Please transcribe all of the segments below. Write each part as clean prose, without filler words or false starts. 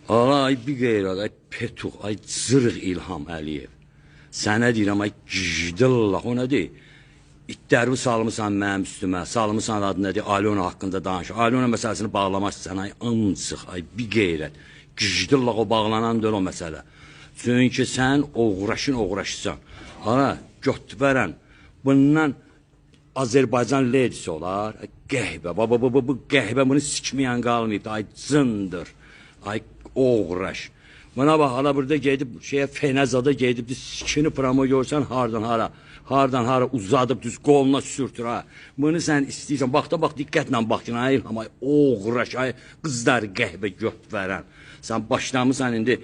Ay bir qeyrat, ay Petuq, ay zırıq İlham Əliyev. Sənə deyirəm, ay gijdillah, o nədir? İtlərimi salmısan mənim üstümə, salmısan adı nədir? Alyona haqqında danış. Alyona məsələsini bağlamazsan, ay amcıq, ay bir qeyrət. Gijdillah o bağlanan deyil o məsələ. Çünki sən uğraşırsan. Ana, götürən, bundan Azərbaycan ledisi olar. Qəhbə, bu qəhbə bunu sikməyən qalmayıb, ay cındır, ay uğraş. Buna bax, hala burada gedib, Fenəzada gedib, sikini promo görsən, hardan hara uzadıb, düz qoluna sürtür, ha. Bunu sən istəyirsən, bax, diqqətlə bax, ay uğraş, ay qızlar qəhbə götürən. Sən başlamısan indi,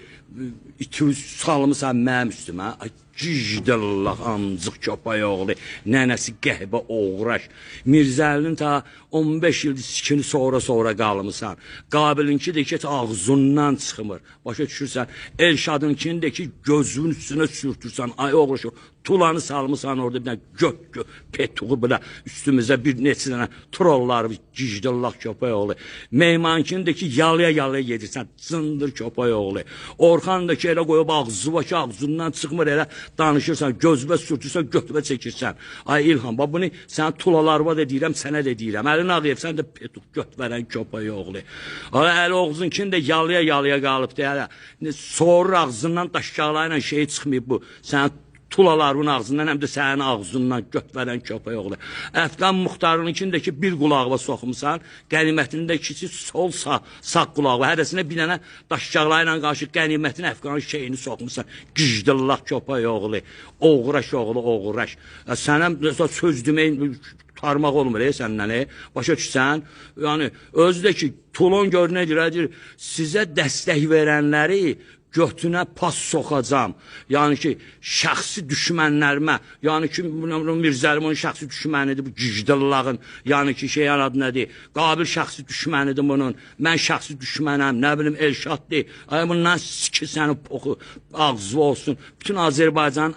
iti salmısan mənim üstümə, ay gijdillah, amcıq köpək oğlu, nənəsi qəhbə uğraş. Mirzəlinin ta 15 ildir sikini sonra qalmısan. Qabilinki də ki, ağzından çıxmır. Başa düşürsən, Elşadınkini də ki, gözünün üstünə sürtürsən, ay oğraş, tulanı salmısan orada bir dənə gök Petuğu belə üstümüzə bir neçə dənə trollar, gijdillah köpək oğlu. Meymankini də ki, yalıya gedirsən, cındır köpək oğlu. Orxan da ki, elə qoyub ağzı var ki, ağzından çıxmır, elə danışırsan, gözbə sürtürsən, götübə çəkirsən. Ay İlham, bunu sən tulalarva da deyirəm, sənə də deyirəm. Əlin ağıyıb, sən də Petuq göt verən köpək oğlu. Əli oğuzunkini də yalıya qalıb deyər. Sonra ağzından daşqağlarla şey çıxmayıb bu. Sən tulaların ağzından, həm də sənin ağzından göt verən köpək oğlu. Əfqan Muxtarınkindəki bir qulağıva soxumsan, qənimətindəki sol sağ qulağıva, hərəsinə bir dənə daşqağlarla qarşı qənimətin Əfqanın şeyini soxumsan, gijdillah köpək oğlu, oğraş oğlu, oğraş. Sənə söz deməyin, tarmaq olmur, səndən, başa düşsən, yəni, özü də ki, tulon gör nə deyir, sizə dəstək verənləri götünə pas soxacam. Yəni ki, şəxsi düşmənlərimə, yəni ki, Mirzəlim onun şəxsi düşmənidir, bu gijdillahın, yəni ki, adı nədir, qabil şəxsi düşmənidir bunun, mən şəxsi düşmənəm, nə bilim, Elşaddir, bundan sikir sənin poxu, ağzı olsun, bütün Azərbaycanın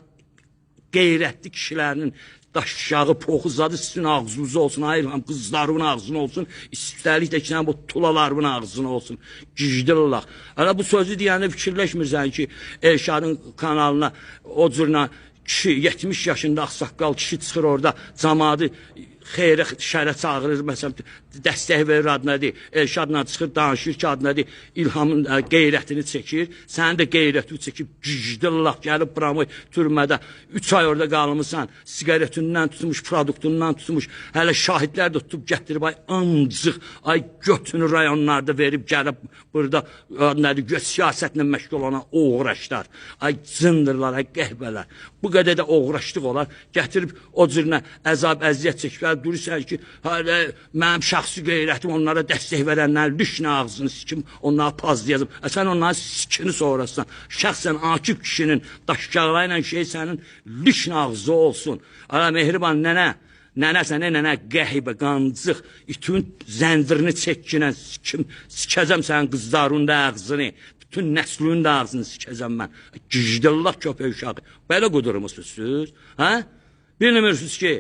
qeyrətli kişilərinin daşağı poxuzadı sizin ağzınızı olsun, ayıram, qızlarımın ağzını olsun, üstəlik də ki, bu tulalarımın ağzını olsun, gijdillah. Hələ bu sözü deyəndə fikirləşmirsən ki, Elşadın kanalına o cürlə kişi, 70 yaşında ağsaqqal kişi çıxır orada, camadı xeyrə, şərə çağırır, məsələn, dəstək verir adı nədir, Elşadla çıxır, danışır ki, adı nədir, İlhamın qeyrətini çəkir, sənin də qeyrətini çəkib, gijdillah, gəlib Bramoy türmədə 3 ay orada qalmışsan, siqaretindən tutmuş, produktundan tutmuş, hələ şahidlər də tutub gətirib, ay amcıq, ay götünü rayonlarda verib, gəlib burada, adı nədir, göt siyasətlə məşğul olan uğraşlar, ay cındırlar, ay qəhbələr, bu qədər də uğraşlıq olar, gətirib o cürünə əzab, əziyyət çəkib, durursan ki, mənim şəxsi qeyrətim onlara dəstək verənlər, lüşnə ağzını sikim, onlara pazlayacam. Sən onların sikini sonrasan, şəxsən Akif kişinin daşqağlarla sənin lüşnə ağzı olsun. Ala mehriban nənə, qəhibə, qancıq, itin zəndirini çəkkinən sikim, sikəcəm sənin qızlarının da ağzını, bütün nəslinin də ağzını sikəcəm mən. Gijdillah köpək uşağı. Belə qudurmuşsunuz, hə? Bilmirsiniz ki,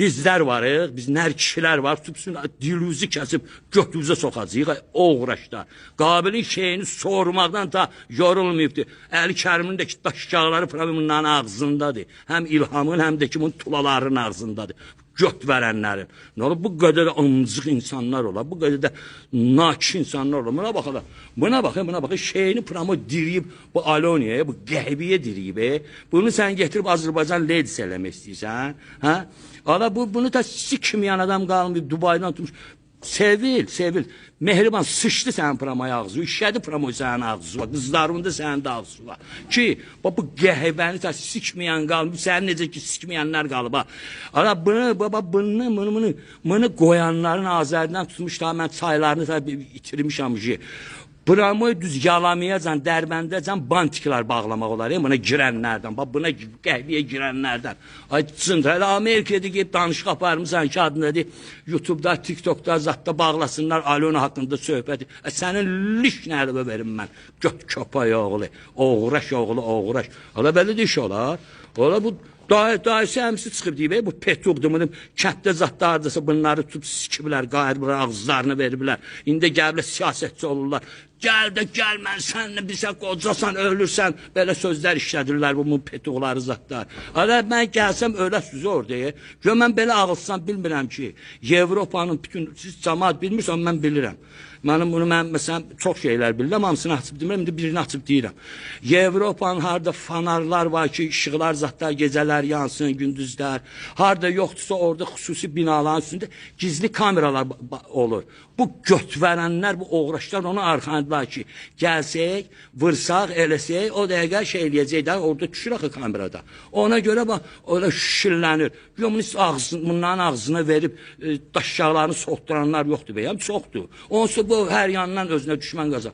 bizlər varıq, biz nər kişilər var, tutsun, dilinizi kəsib, götünüzə soxacaq, uğraşlar. Qabilin şeyini sormaqdan da yorulmayıbdır. Əli Kərimin də ki, daşqağları probleminin ağzındadır. Həm İlhamın, həm də ki, bunun tulalarının ağzındadır. Göt verənlərin. Nə olur? Bu qədər də amcıq insanlar olar, bu qədər də nakişi insanlar olar. Buna bax, şeyini promo diriyib, bu Aloniyaya, bu qəhbiyə diriyib, bunu sən getirib Azərbaycan ledis eləmək istəyirsən, hə? Ala, bunu da sikməyən adam qalmayıb, Dubaydan tutmuş, sevil, mehriban sıçdı sənin promoya ağzı, işlədi promoya sənin ağzı var, qızlarımın da sənin də ağzı var. Ki, bu qəhbəni da sikməyən qalmayıb, sənin necə ki sikməyənlər qalıb, ha. Ala, bunu qoyanların Azərdən tutmuşlar, mən çaylarını da itirmişəm ki, Bramoy düz yalamayacan, dərbəndəcən bantiklər bağlamaq olar, buna girənlərdən, buna qəhbiyə girənlərdən. Ay, cındır, hələ Amerika'da deyib danışıq aparmışsan ki, adı nədir, YouTube'da, TikTok'da, zatda bağlasınlar, Alona haqqında söhbəti. Sənin liş nərvə verim mən, göt köpək oğlu, oğraş oğlu, oğraş. Ola belə də iş olar. Ola bu Dayısı həmsi çıxıb deyib, bu petuqdur, bunun kənddə zatlardırsa bunları tutub sikiblər, qayırırlar, ağızlarını veriblər. İndi gəliblər siyasətçi olurlar. Gəl də gəlmən, sən bizə qocasan, ölürsən, belə sözlər işlədirlər bu petuqları zatlar. Əgər mən gəlsəm öləsiz orada, gör mən belə ağılsam bilmirəm ki, Avropanın bütün, siz cəmaat bilmirsən, mən bilirəm. Mən məsələn çox şeylər bilirəm, hamısını açıb demirəm, indi birini açıb deyirəm. Avropanın harada fanarlar var ki, işıqlar zatlar gecələr yansın, gündüzlər. Harada yoxdursa orada xüsusi binaların üstündə gizli kameralar olur. Bu götvərənlər, bu oğraşlar onu arxandılar ki, gəlsək, vırsaq, eləsək, o dəqiqə şey eləyəcəklər, orada düşür axı kamerada. Ona görə bax, öyle şişirlənir. Bunların ağzına verib daşşaqlarını soğutduranlar yoxdur bəyəm, çoxdur. Onsuz bu hər yandan özünə düşmən qazan.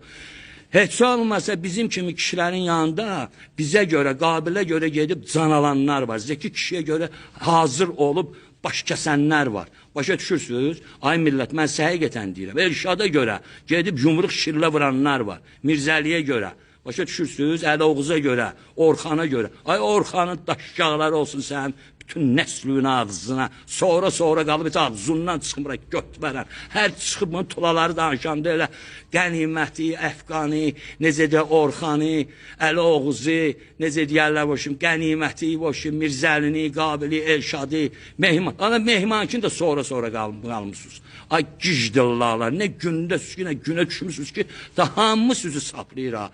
Heç olmasa bizim kimi kişilərin yanında bizə görə, qabilə görə gedib can alanlar var. Zeki kişiyə görə hazır olub baş kəsənlər var. Başa düşürsünüz? Ay millət, mən sizə həqiqətən deyirəm. Elşada görə gedib yumruq şirlə vuranlar var. Mirzəliyə görə. Başa düşürsünüz? Əli Oğuz'a görə, Orxana görə. Ay Orxanın daşşaqları olsun sənin bütün nəslüyün ağzına. Sonra qalıb heç ağzından çıxmır, göt verən. Hər çıxıb bunun tulaları danışanda elə qəniməti, əfqani, necə də Orxanı, Əli Oğuz'u, necə deyərlər boşum, qəniməti boşum, Mirzəlini, Qabili, Elşadı, Mehman. Ana Mehmankini də sonra qalmışsınız. Ay gicdillahlar, nə gündə nə günə düşmüşsünüz ki, da hamı sizi saplayır ha.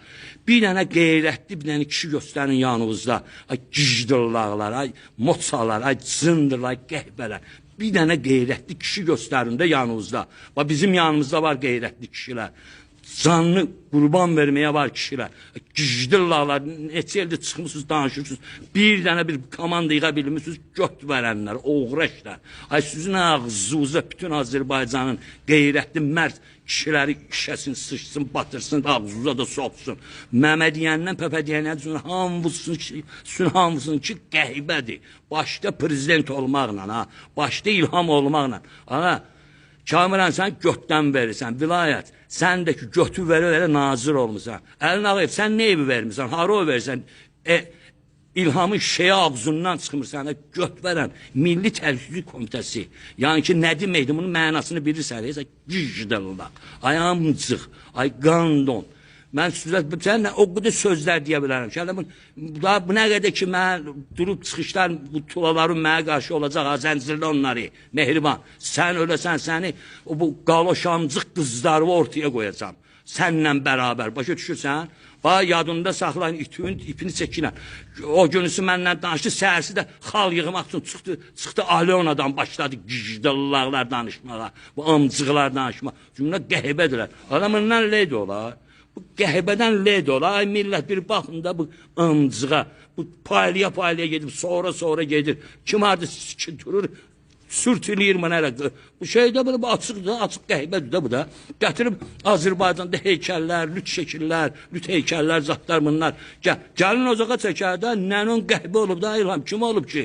Bir dənə qeyrətli, bir dənə kişi göstərin yanınızda. Ay gicdillahlar, ay moçalar, ay cındırlar, qəhbələr. Bir dənə qeyrətli kişi göstərin də yanınızda. Bizim yanımızda var qeyrətli kişilər. Canlı qurban verməyə var kişilər. Gicdillahlar, neçə ildə çıxmışsınız, danışırsınız. Bir dənə bir komanda yığa bilmişsiniz, göt verənlər, oğraşlar. Ay sizin ağzınıza bütün Azərbaycanın qeyrətli, mərd kişiləri işəsin, sıçsın, batırsın, ağzınıza da soksun. Məmədiyəndən, pəpədiyəndən hamısının ki, qəhbədir. Başda prezident olmaqla, başda ilham olmaqla. Ana, Kamilən, sən götdən verirsən, vilayət. Sən də ki, götü verə nazir olmuşsan. Əlin ağayıb, sən ne evi vermirsən, hara o verirsən? İlhamın şeyi ağzından çıxmırsan, göt verən Milli Təhlükəsizlik Komitəsi. Yəni ki, nə deməkdir, bunun mənasını bilirsən, gicdəllər, ay amcıq, ay qandon. Mən sizə o qədər sözlər deyə bilərəm ki, bu nə qədər ki, mən durub çıxışlar, bu tulaların mənə qarşı olacaq, zəncirli onları, mehriban. Sən öləsən, səni bu qaloşamcıq qızları ortaya qoyacam. Sənlə bərabər, başa düşürsən? Bax, yadında saxlayın, ipini çəkilən. O günüsü mənlə danışdı, səhərsi də xal yığmaq üçün çıxdı Alyonadan başladı gicdallaqlar danışmağa, bu amcıqlar danışmağa. Cümlə qəhbədirlər. Adamından leydi olar. Bu qəhbədən led ola, ay millət bir baxın da bu amcığa, bu paylaya gedib, sonra gedir. Kim harada ki durur, sürtülür mənə elə. Bu şeydə bu açıqdır, açıq qəhbədir də bu da. Gətirib Azərbaycanda heykəllər, lüt şəkillər, lüt heykəllər, zatlar bunlar. Gəlin ocağa çəkərdə, nənon qəhbə olub da, İlham, kim olub ki?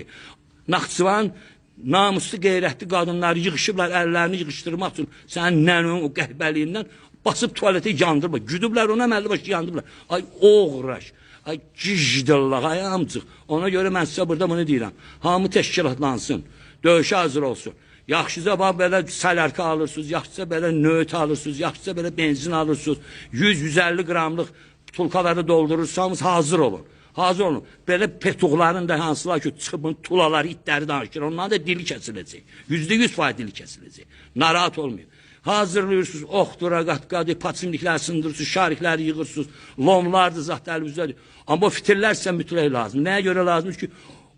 Naxçıvan namuslu, qeyrətli qadınlar yığışıblar, əllərini yığışdırmaq üçün sənin nənon o qəhbəliyindən basıb tuvaleti yandırma. Güdüblər ona, əməlli başı yandırırlar. Ay oğraş, ay gicdillah, ay amcıq. Ona görə mən sizə burada bunu deyirəm. Hamı təşkilatlansın, döyüşə hazır olsun. Yaxşıca belə salərka alırsınız, yaxşıca belə nöt alırsınız, yaxşıca belə benzin alırsınız. 100-150 qramlıq tulkaları doldurursanız hazır olun. Hazır olun. Belə petuqların da hansılar ki, çıxıb tulaları, itləri danışır. Onların da dili kəsiləcək. %100% dili kəsiləcək. Narahat olmayın. Hazırlıyorsunuz, oxdura, qatqadı, paçimliklər sındırırsınız, şarikləri yığırsınız, lomlardır, zaten əlimizdə. Amma o fitirlər sizə mütləq lazım. Nəyə görə lazımdır ki,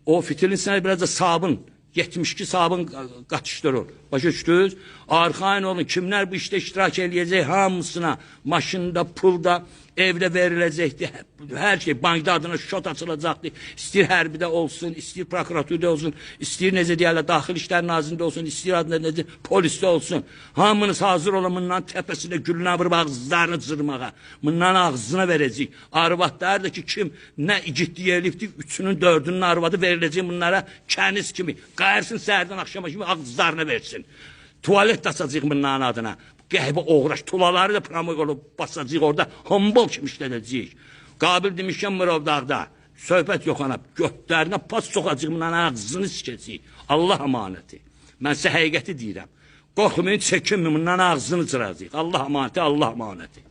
o fitirin sənə biraz da sabun, 72 sabun qatışdırır. Başa düşdünüz? Arxain olun, kimlər bu işdə iştirak eləyəcək, hamısına, maşında, pulda, evdə veriləcəkdir. Hər şey, bankda adına şot açılacaqdır. İstəyir hərbidə olsun, istəyir prokuraturda olsun, istəyir necə deyərlər, daxil işlər nazirində olsun, istəyir adına necə polisdə olsun. Hamınız hazır olun, bundan təpəsində gülünə vırıb ağızlarını cırmağa. Bundan ağzına verəcək. Arvadlar da ki, kim nə igidliyi elibdir, 3-ünün 4-ünün arvadı veriləcək bunlara kəniz kimi. Qayarsın səhərdən axşama kimi ağızlarına versin. Tuvalet açacaq bunların adına. Qəhbə oğraş, tulaları da pramıq olub basacaq orada, hombol kimi işlədəcəyik. Qabil demişkən Mırovdağda, Söhbət yox ana, götlərinə pas soxacığımdan ağzını sikəcəyik. Allah əmanəti. Mən sizə həqiqəti deyirəm. Qorxmayın, çəkinməyin, bundan ağzını cıracaq. Allah əmanəti, Allah əmanəti.